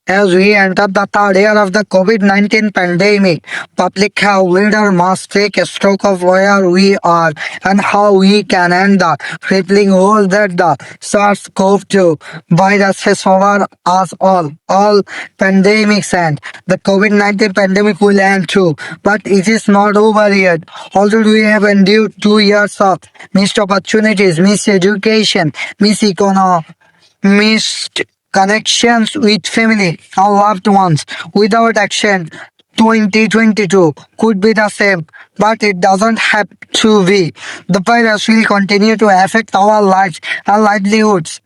As we enter the third year of the COVID-19 pandemic, public health leaders must take a stock of where we are and how we can end the crippling hold that the SARS-CoV-2 virus has over us all. All pandemics end. The COVID-19 pandemic will end too, but it is not over yet. Although we have endured 2 years of missed opportunities, missed education, missed economy, missed connections with family or loved ones. Without action, 2022 could be the same, but it doesn't have to be. The virus will continue to affect our lives and livelihoods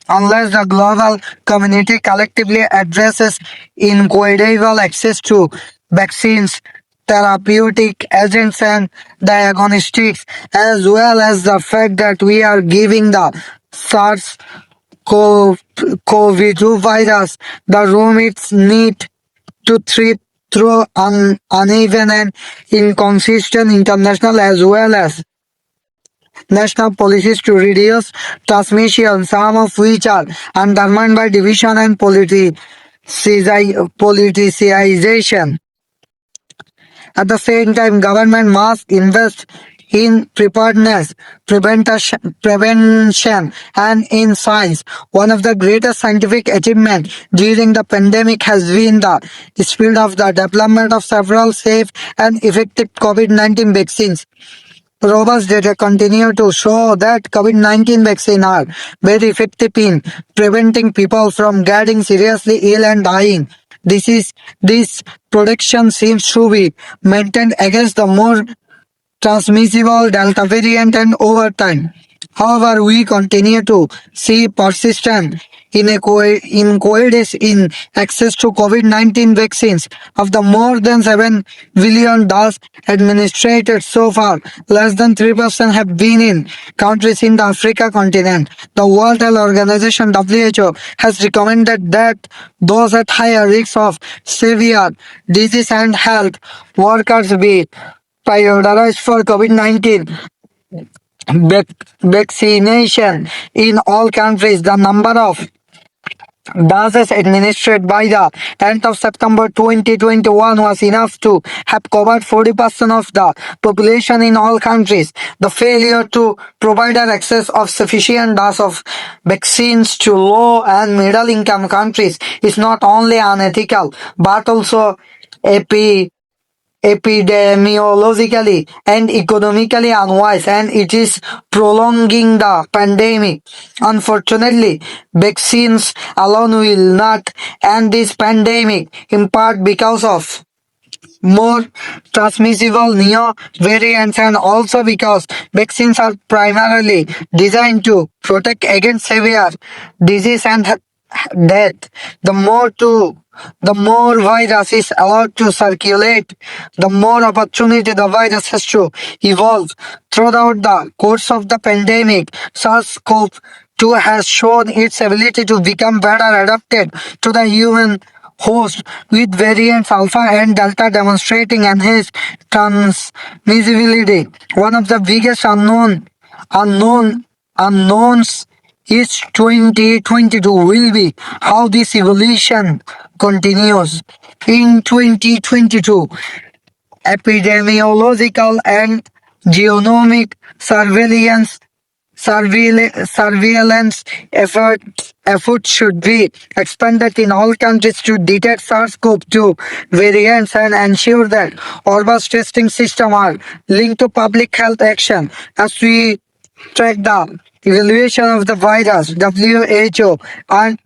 unless the global community collectively addresses inequitable access to vaccines, therapeutic agents, and diagnostics, as well as the fact that we are giving the SARS COVID-2 virus the room it needs to thrive through uneven and inconsistent international as well as national policies to reduce transmission, some of which are undermined by division and politicization. At the same time, government must invest in preparedness, prevention, and in science. One of the greatest scientific achievements during the pandemic has been the speed of the development of several safe and effective COVID-19 vaccines. Robust data continue to show that COVID-19 vaccines are very effective in preventing people from getting seriously ill and dying. This protection seems to be maintained against the more transmissible Delta variant and over time. However, we continue to see persistent inequities in access to COVID-19 vaccines. Of the more than 7 billion doses administered so far, less than 3% have been in countries in the Africa continent. The World Health Organization (WHO) has recommended that those at higher risk of severe disease and health workers be prioritized for COVID-19 vaccination. In all countries. The number of doses administered by the end of September 2021 was enough to have covered 40% of the population in all countries. The failure to provide access of sufficient doses of vaccines to low and middle income countries is not only unethical but also epidemiologically and economically unwise, and it is prolonging the pandemic. Unfortunately, vaccines alone will not end this pandemic, in part because of more transmissible neo variants and also because vaccines are primarily designed to protect against severe disease and death. The more virus is allowed to circulate, the more opportunity the virus has to evolve. Throughout the course of the pandemic, SARS-CoV-2 has shown its ability to become better adapted to the human host, with variants Alpha and Delta demonstrating enhanced transmissibility. One of the biggest unknowns is 2022 will be how this evolution continues. In 2022, epidemiological and genomic surveillance efforts should be expanded in all countries to detect SARS-CoV-2 variants and ensure that robust testing systems are linked to public health action. As we track the evaluation of the virus, WHO and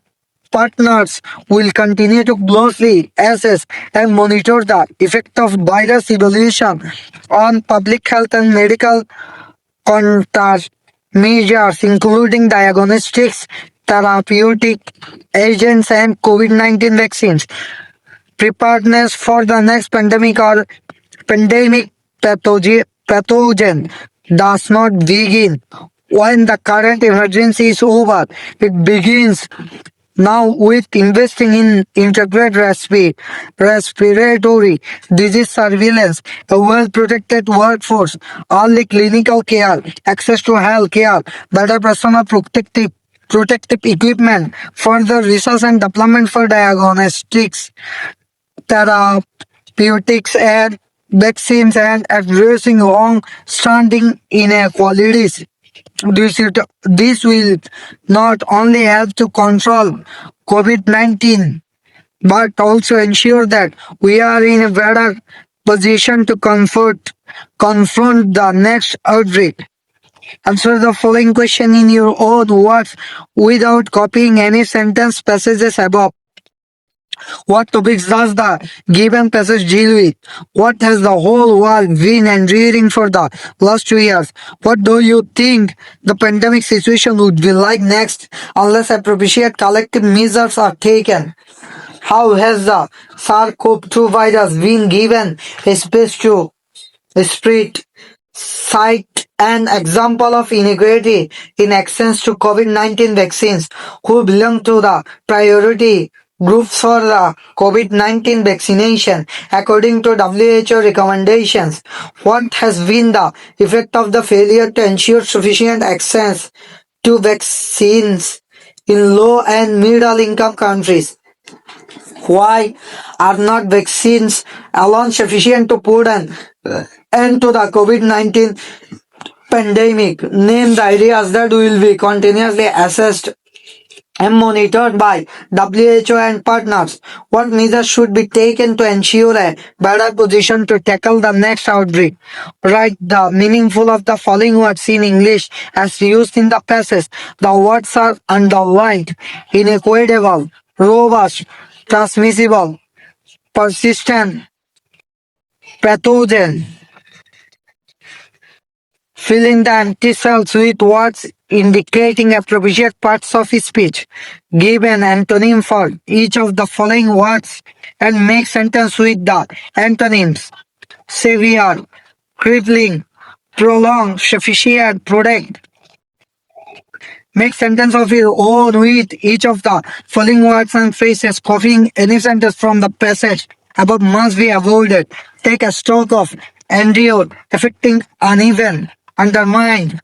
partners will continue to closely assess and monitor the effect of virus evolution on public health and medical contact measures, including diagnostics, therapeutic agents, and COVID-19 vaccines. Preparedness for the next pandemic or pandemic pathogen does not begin when the current emergency is over. It begins now with investing in integrated respiratory disease surveillance, a well-protected workforce, early clinical care, access to health care, better personal protective protective equipment, further research and development for diagnostics, therapeutics, and vaccines, and addressing long-standing inequalities. This will not only help to control COVID-19 but also ensure that we are in a better position to confront the next outbreak. Answer the following question in your own words without copying any sentence passages above. What topics does the given passage deal with? What has the whole world been enduring for the last 2 years? What do you think the pandemic situation would be like next unless appropriate collective measures are taken? How has the SARS-CoV-2 virus been given a space to spread? Cite an example of inequality in access to COVID-19 vaccines. Who belong to the priority groups for the COVID-19 vaccination according to WHO recommendations? What has been the effect of the failure to ensure sufficient access to vaccines in low and middle income countries? Why are not vaccines alone sufficient to put an end to the COVID-19 pandemic? Name the areas that will be continuously assessed and monitored by WHO and partners. What measures should be taken to ensure a better position to tackle the next outbreak? Write the meaningful of the following words in English as used in the passage. The words are underlined: inequitable, robust, transmissible, persistent, pathogen. Fill in the empty cells with words indicating appropriate parts of speech. Give an antonym for each of the following words and make sentence with the antonyms: severe, crippling, prolonged, sufficient, prudent. Make sentence of your own with each of the following words and phrases. Copying any sentence from the passage above must be avoided. Take a stock of endure, affecting uneven, undermined,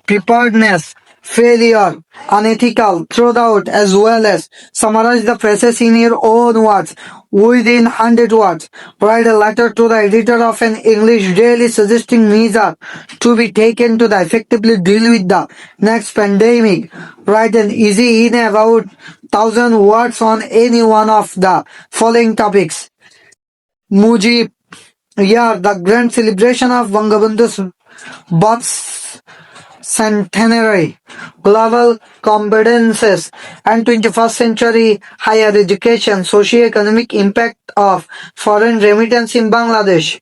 preparedness, failure, unethical, throughout, as well as summarize the phrases in your own words within 100 words. Write a letter to the editor of an English daily suggesting measures to be taken to effectively deal with the next pandemic. Write an easy in about 1,000 words on any one of the following topics. Mujib, yeah, the grand celebration of Bangabandhu's birth centenary, global competences, and 21st century higher education, socio-economic impact of foreign remittance in Bangladesh.